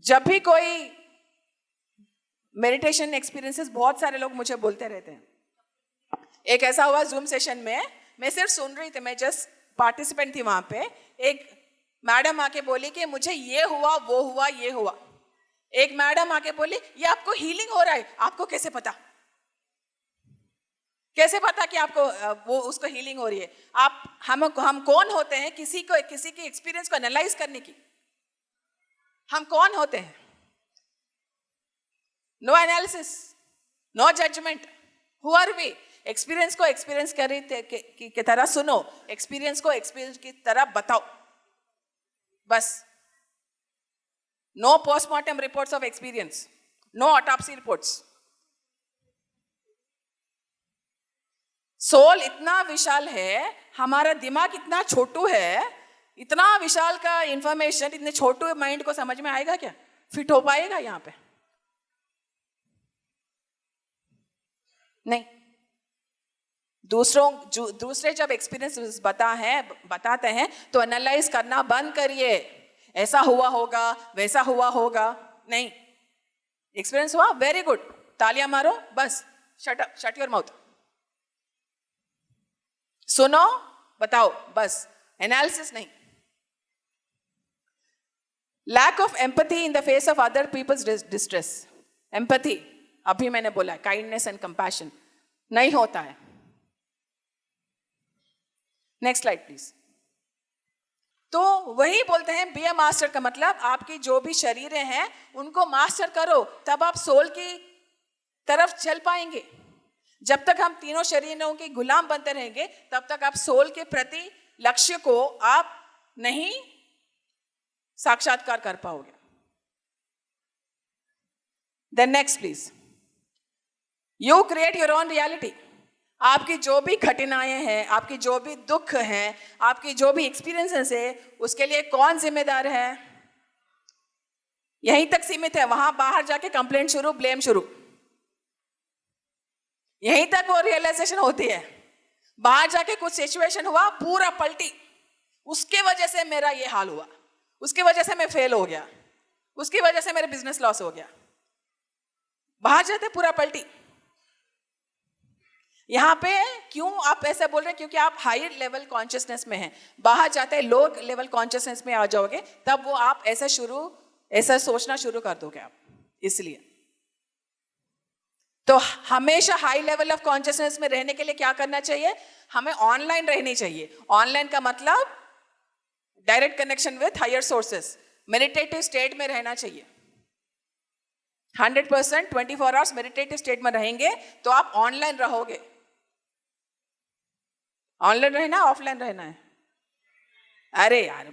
जब भी कोई मेडिटेशन एक्सपीरियंसेस, बहुत सारे लोग मुझे बोलते रहते हैं। एक ऐसा हुआ जूम सेशन में, मैं सिर्फ सुन रही थी, मैं जस्ट पार्टिसिपेंट थी वहां पे। एक मैडम आके बोली कि मुझे ये हुआ, वो हुआ, ये हुआ। एक मैडम आके बोली ये आपको हीलिंग हो रहा है, आपको कैसे पता? कैसे पता कि आपको वो उसको हीलिंग हो रही है? हम कौन होते हैं किसी की एक्सपीरियंस को एनालाइज करने की? हम कौन होते हैं? No analysis, no judgement. Who are we? Experience को एक्सपीरियंस की तरह सुनो, एक्सपीरियंस को एक्सपीरियंस की तरह बताओ, बस। No postmortem reports of experience. No autopsy reports. Soul इतना विशाल है, हमारा दिमाग इतना छोटू है, इतना विशाल का इंफॉर्मेशन इतने छोटे माइंड को समझ में आएगा क्या? फिट हो पाएगा यहाँ पे? नहीं। दूसरे जब एक्सपीरियंस बताते हैं तो एनालाइज करना बंद करिए। ऐसा हुआ होगा, वैसा हुआ होगा, नहीं। एक्सपीरियंस हुआ, वेरी गुड, तालियां मारो, बस शट योर माउथ। सुनो, बताओ, बस, एनालिसिस नहीं। Lack of empathy in the face of other people's distress. Empathy, अभी मैंने बोला, काइंडनेस एंड कंपैशन नहीं होता है। Next slide please. तो वही बोलते हैं बी ए मास्टर का मतलब आपकी जो भी शरीरें हैं उनको मास्टर करो, तब आप सोल की तरफ चल पाएंगे। जब तक हम तीनों शरीरों के गुलाम बनते रहेंगे तब तक आप सोल के प्रति लक्ष्य को आप नहीं साक्षात्कार कर पाओगे। Then next please. You create your own reality. आपकी जो भी घटनाएं हैं, आपकी जो भी दुख हैं, आपकी जो भी एक्सपीरियंसेस है, उसके लिए कौन जिम्मेदार है? यहीं तक सीमित है, वहां बाहर जाके कंप्लेंट शुरू, ब्लेम शुरू, यहीं तक वो रियलाइजेशन होती है। बाहर जाके कुछ सिचुएशन हुआ, पूरा पलटी, उसके वजह से मेरा ये हाल हुआ, उसकी वजह से मैं फेल हो गया, उसकी वजह से मेरे बिजनेस लॉस हो गया। बाहर जाते पूरा पलटी। यहां पे क्यों आप ऐसा बोल रहे हैं? क्योंकि आप हायर लेवल कॉन्शियसनेस में हैं। बाहर जाते लो लेवल कॉन्शियसनेस में आ जाओगे तब वो आप ऐसा सोचना शुरू कर दोगे आप। इसलिए तो हमेशा हाई लेवल ऑफ कॉन्शियसनेस में रहने के लिए क्या करना चाहिए? हमें ऑनलाइन रहनी चाहिए। ऑनलाइन का मतलब direct connection with higher sources, meditative state में रहना चाहिए। 100% 24 आवर्स मेडिटेटिव स्टेट में रहेंगे तो आप ऑनलाइन रहोगे। ऑनलाइन रहना, ऑफलाइन रहना है? अरे यार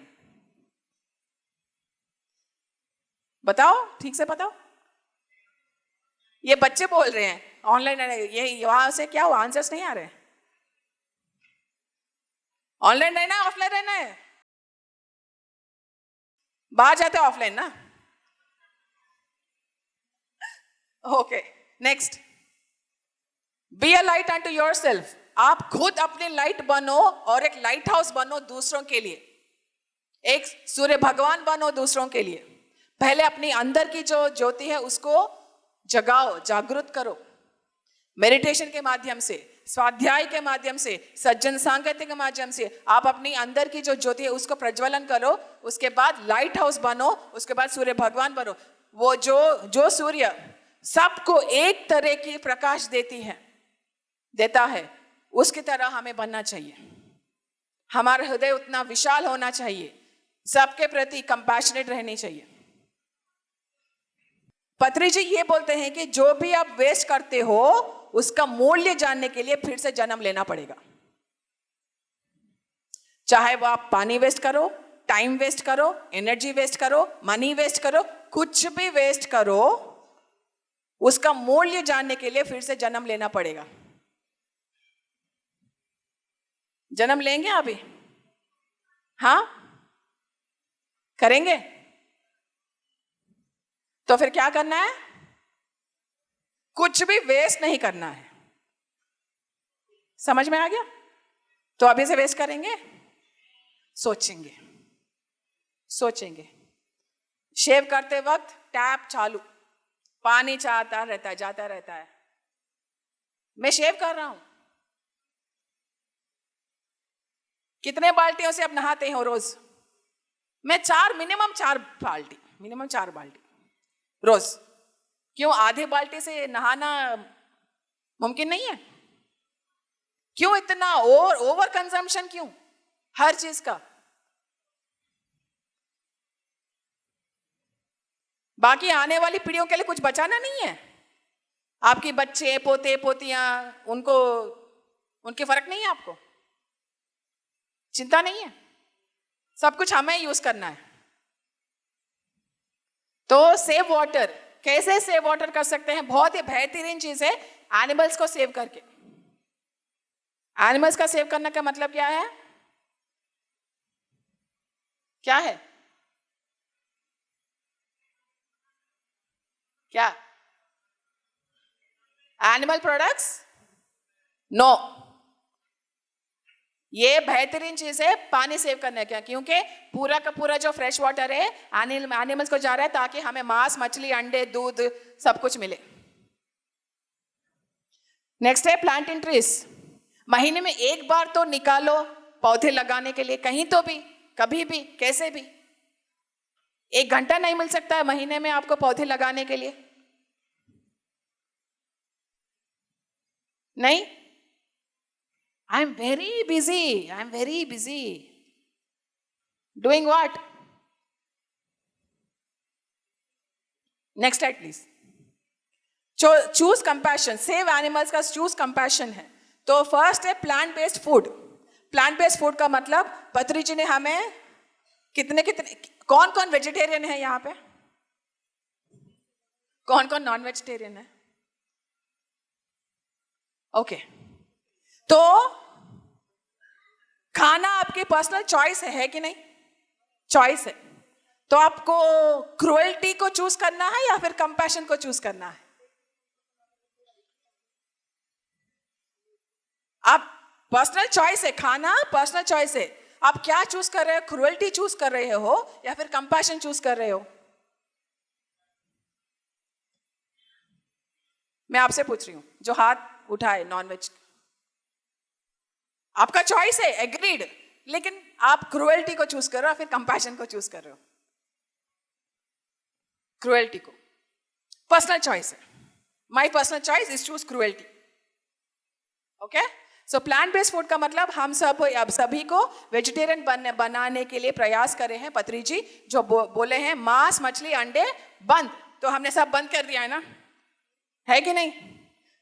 बताओ, ठीक से बताओ। ये बच्चे बोल रहे हैं ऑनलाइन, ये वहां से क्या हुआ? आंसर्स नहीं आ रहे। ऑनलाइन रहना है, ऑफलाइन रहना है? बाहर जाते ऑफलाइन ना? Okay, next. Be a light unto yourself. आप खुद अपने लाइट बनो और एक लाइट हाउस बनो दूसरों के लिए। एक सूर्य भगवान बनो दूसरों के लिए। पहले अपनी अंदर की जो ज्योति है उसको जगाओ, जागृत करो। मेडिटेशन के माध्यम से, स्वाध्याय के माध्यम से, सज्जन सांगत्य के माध्यम से आप अपनी अंदर की जो ज्योति है उसको प्रज्वलन करो। उसके बाद लाइट हाउस बनो, उसके बाद सूर्य भगवान बनो। वो जो सूर्य सबको एक तरह की प्रकाश देता है, उसकी तरह हमें बनना चाहिए। हमारा हृदय उतना विशाल होना चाहिए, सबके प्रति कंपैशनेट रहनी चाहिए। पत्री जी ये बोलते हैं कि जो भी आप वेस्ट करते हो उसका मूल्य जानने के लिए फिर से जन्म लेना पड़ेगा। चाहे वो आप पानी वेस्ट करो, टाइम वेस्ट करो, एनर्जी वेस्ट करो, मनी वेस्ट करो, कुछ भी वेस्ट करो, उसका मूल्य जानने के लिए फिर से जन्म लेना पड़ेगा। जन्म लेंगे अभी? हाँ, करेंगे? तो फिर क्या करना है? कुछ भी वेस्ट नहीं करना है। समझ में आ गया? तो अभी से वेस्ट करेंगे? सोचेंगे। शेव करते वक्त टैप चालू, पानी जाता रहता है। मैं शेव कर रहा हूं। कितने बाल्टियों से आप नहाते हो रोज? मैं मिनिमम चार बाल्टी रोज। क्यों? आधे बाल्टी से नहाना मुमकिन नहीं है? क्यों इतना ओवर कंजम्पशन? क्यों हर चीज का? बाकी आने वाली पीढ़ियों के लिए कुछ बचाना नहीं है? आपके बच्चे, पोते, पोतियां, उनके फर्क नहीं है आपको? चिंता नहीं है? सब कुछ हमें यूज करना है। तो सेव वाटर, कैसे सेव वाटर कर सकते हैं? बहुत ही बेहतरीन चीज है, एनिमल्स को सेव करके। एनिमल्स का सेव करने का मतलब क्या है? क्या है? क्या? Animal products? नो। ये बेहतरीन चीज है पानी सेव करने का, क्योंकि पूरा का पूरा जो फ्रेश वाटर है एनिमल्स को जा रहा है ताकि हमें मांस, मछली, अंडे, दूध सब कुछ मिले। नेक्स्ट है प्लांटिंग ट्रीज। महीने में एक बार तो निकालो पौधे लगाने के लिए, कहीं तो भी, कभी भी, कैसे भी। 1 घंटा नहीं मिल सकता है महीने में आपको पौधे लगाने के लिए? नहीं? I am very busy. Doing what? Next slide please. Choose compassion, save animals का चूज कंपैशन है। तो फर्स्ट है plant based food. Plant based food का मतलब पत्री जी ने हमें कितने कौन कौन वेजिटेरियन है यहाँ पे? कौन कौन नॉन वेजिटेरियन है? ओके, तो खाना आपकी पर्सनल चॉइस है कि नहीं? चॉइस है। तो आपको क्रुएल्टी को चूज करना है या फिर कंपैशन को चूज करना है? आप पर्सनल चॉइस है, खाना पर्सनल चॉइस है। आप क्या चूज कर रहे हो? क्रुएल्टी चूज कर रहे हो या फिर कंपैशन चूज कर रहे हो? मैं आपसे पूछ रही हूं, जो हाथ उठाए नॉनवेज। आपका चॉइस है, एग्रीड, लेकिन आप क्रुएल्टी को चूज कर रहे हो फिर कंपैशन को चूज कर रहे हो? क्रुएल्टी को। पर्सनल चॉइस है। My personal choice is choose cruelty. Okay, so plant based food का मतलब हम सब अब सभी को वेजिटेरियन बनाने के लिए प्रयास कर रहे हैं। पत्री जी जो बोले हैं मांस, मछली, अंडे बंद, तो हमने सब बंद कर दिया है ना, है कि नहीं?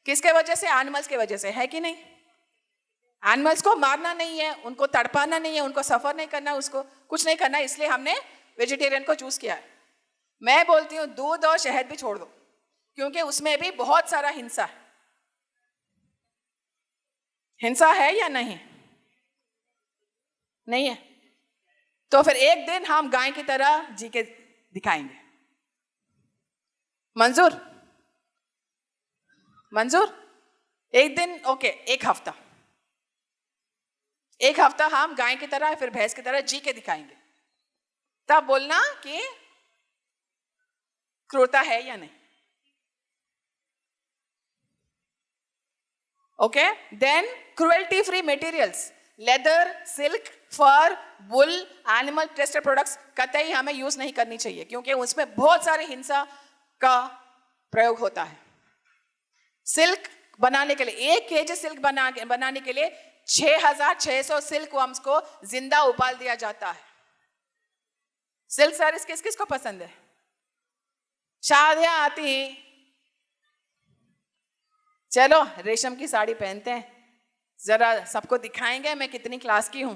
किसके वजह से? एनिमल्स के वजह से, है कि नहीं? एनिमल्स को मारना नहीं है, उनको तड़पाना नहीं है, उनको सफर नहीं करना, उसको कुछ नहीं करना, इसलिए हमने वेजिटेरियन को चूज किया है। मैं बोलती हूँ दूध और शहद भी छोड़ दो, क्योंकि उसमें भी बहुत सारा हिंसा है। हिंसा है या नहीं? नहीं है? तो फिर एक दिन हम गाय की तरह जी के दिखाएंगे। मंजूर? मंजूर? एक दिन, ओके, एक हफ्ता हम गाय की तरह फिर भैंस की तरह जी के दिखाएंगे, तब बोलना कि क्रूरता है या नहीं। Okay, then cruelty free materials, leather, silk, fur, wool, animal tested products कतई हमें यूज नहीं करनी चाहिए, क्योंकि उसमें बहुत सारी हिंसा का प्रयोग होता है। सिल्क बनाने के लिए 1 kg सिल्क बनाने के लिए 6600 सिल्क वर्म्स को जिंदा उबाल दिया जाता है। सिल्क साड़ीज किस किस को पसंद है? शादियां आती, चलो रेशम की साड़ी पहनते हैं, जरा सबको दिखाएंगे मैं कितनी क्लास की हूं।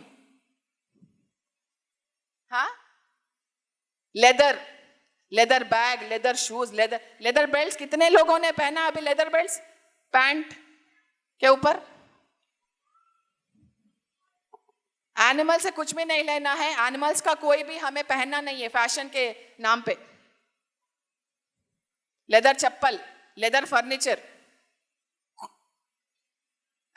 हाँ, leather bag, leather shoes, leather belt कितने लोगों ने पहना अभी? लेदर बेल्ट पैंट के ऊपर। एनिमल से कुछ भी नहीं लेना है, एनिमल्स का कोई भी हमें पहनना नहीं है फैशन के नाम पे। Leather chappal, leather furniture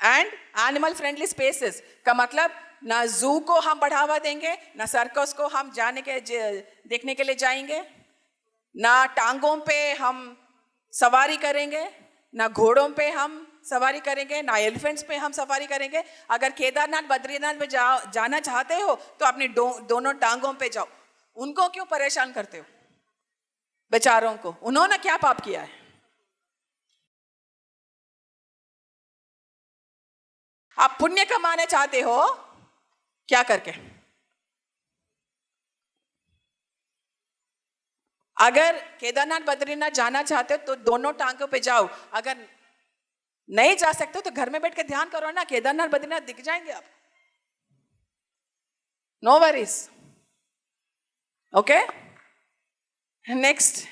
and animal friendly spaces का मतलब ना जू को हम बढ़ावा देंगे, ना सर्कस को हम देखने के लिए जाएंगे, ना टांगों पे हम सवारी करेंगे, ना घोड़ों पे हम सवारी करेंगे, ना एलिफेंट्स पे हम सवारी करेंगे। अगर केदारनाथ बद्रीनाथ में जाना चाहते हो तो अपनी दोनों टांगों पे जाओ। उनको क्यों परेशान करते हो बेचारों को? उन्होंने क्या पाप किया है? आप पुण्य कमाने चाहते हो क्या करके? अगर केदारनाथ बद्रीनाथ जाना चाहते हो तो दोनों टांगों पे जाओ। अगर नहीं जा सकते तो घर में बैठ के ध्यान करो ना, केदारनाथ बद्रीनाथ दिख जाएंगे आप। No worries. ओके, नेक्स्ट,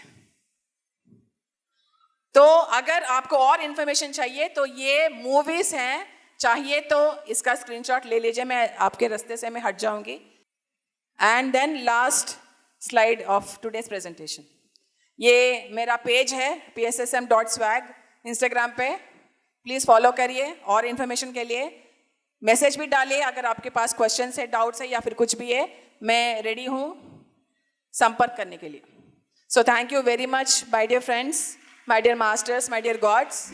तो अगर आपको और इंफॉर्मेशन चाहिए तो ये मूवीज हैं, चाहिए तो इसका स्क्रीनशॉट ले लीजिए, मैं आपके रास्ते से मैं हट जाऊंगी. And then last slide of today's presentation, ये मेरा पेज है pssm.swag इंस्टाग्राम पे, प्लीज़ फॉलो करिए. और इन्फॉर्मेशन के लिए मैसेज भी डालिए, अगर आपके पास क्वेश्चन है, डाउट्स है या फिर कुछ भी है, मैं रेडी हूँ संपर्क करने के लिए. So thank you very much my dear friends, my dear masters, my dear God's.